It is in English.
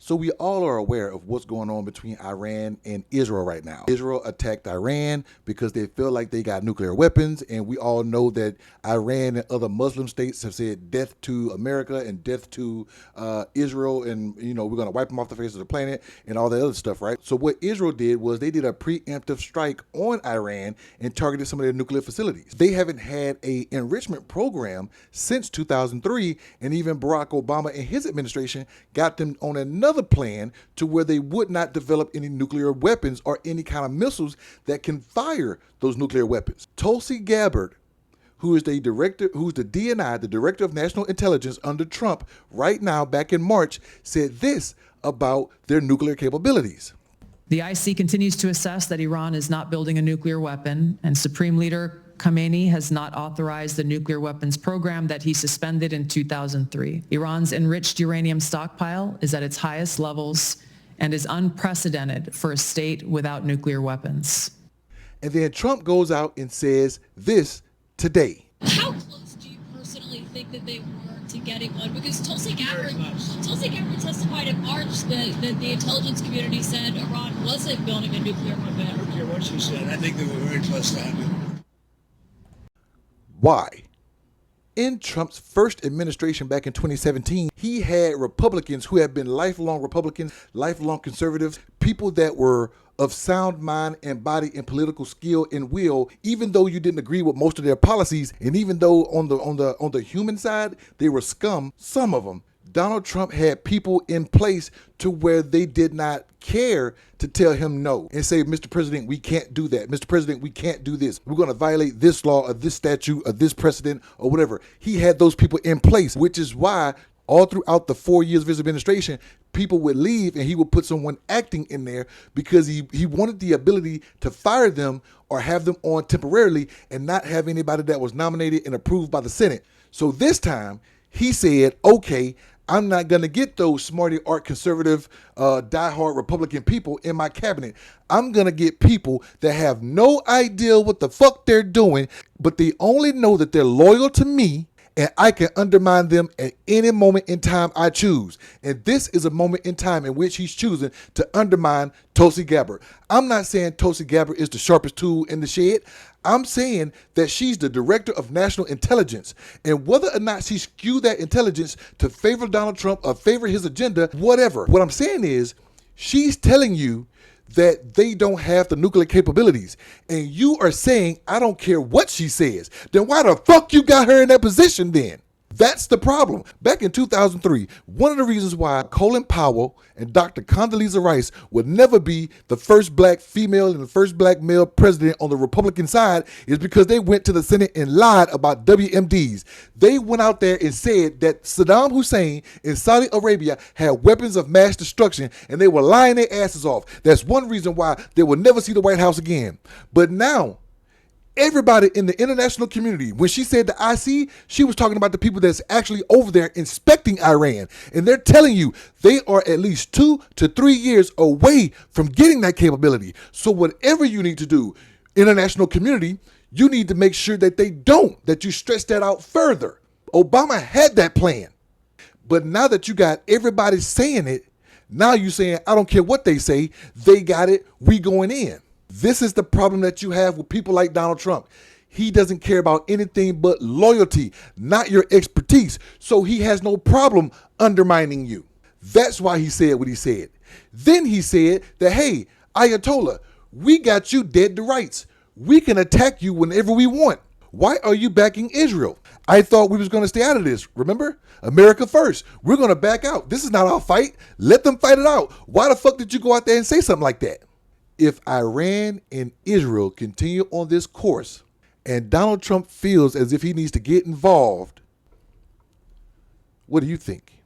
So we all are aware of what's going on between Iran and Israel right now. Israel attacked Iran because they feel like they got nuclear weapons, and we all know that Iran and other Muslim states have said death to America and death to Israel, and we're going to wipe them off the face of the planet and all that other stuff, right? So what Israel did was they did a preemptive strike on Iran and targeted some of their nuclear facilities. They haven't had a enrichment program since 2003, and even Barack Obama and his administration got them on another plan to where they would not develop any nuclear weapons or any kind of missiles that can fire those nuclear weapons. Tulsi Gabbard, who's the DNI, the Director of National Intelligence under Trump right now, back in March, said this about their nuclear capabilities. The IC continues to assess that Iran is not building a nuclear weapon, and Supreme Leader Khamenei has not authorized the nuclear weapons program that he suspended in 2003. Iran's enriched uranium stockpile is at its highest levels and is unprecedented for a state without nuclear weapons. And then Trump goes out and says this today. How close do you personally think that they were to getting one? Because Tulsi Gabbard testified in March that the intelligence community said Iran wasn't building a nuclear weapon. I don't care what she said. I think they were very close to having it. Why? In Trump's first administration back in 2017, he had Republicans who had been lifelong Republicans, lifelong conservatives, people that were of sound mind and body and political skill and will, even though you didn't agree with most of their policies, and even though on the human side they were scum, some of them. Donald Trump had people in place to where they did not care to tell him no and say, Mr. President, we can't do that. Mr. President, we can't do this. We're going to violate this law or this statute or this precedent or whatever. He had those people in place, which is why all throughout the 4 years of his administration, people would leave and he would put someone acting in there because he wanted the ability to fire them or have them on temporarily and not have anybody that was nominated and approved by the Senate. So this time he said, okay, I'm not going to get those smarty art conservative, diehard Republican people in my cabinet. I'm going to get people that have no idea what the fuck they're doing, but they only know that they're loyal to me and I can undermine them at any moment in time I choose. And this is a moment in time in which he's choosing to undermine Tulsi Gabbard. I'm not saying Tulsi Gabbard is the sharpest tool in the shed. I'm saying that she's the Director of National Intelligence. And whether or not she skewed that intelligence to favor Donald Trump or favor his agenda, whatever. What I'm saying is she's telling you that they don't have the nuclear capabilities. And you are saying, I don't care what she says. Then why the fuck you got her in that position then? That's the problem. Back in 2003, one of the reasons why Colin Powell and Dr. Condoleezza Rice would never be the first black female and the first black male president on the Republican side is because they went to the Senate and lied about WMDs. They went out there and said that Saddam Hussein in Saudi Arabia had weapons of mass destruction, and they were lying their asses off. That's one reason why they will never see the White House again. But now, everybody in the international community, when she said the IC, she was talking about the people that's actually over there inspecting Iran. And they're telling you they are at least 2 to 3 years away from getting that capability. So whatever you need to do, international community, you need to make sure that they don't, that you stretch that out further. Obama had that plan. But now that you got everybody saying it, now you're saying, I don't care what they say, they got it, we going in. This is the problem that you have with people like Donald Trump. He doesn't care about anything but loyalty, not your expertise. So he has no problem undermining you. That's why he said what he said. Then he said that, hey, Ayatollah, we got you dead to rights. We can attack you whenever we want. Why are you backing Israel? I thought we was going to stay out of this. Remember? America first. We're going to back out. This is not our fight. Let them fight it out. Why the fuck did you go out there and say something like that? If Iran and Israel continue on this course and Donald Trump feels as if he needs to get involved, what do you think?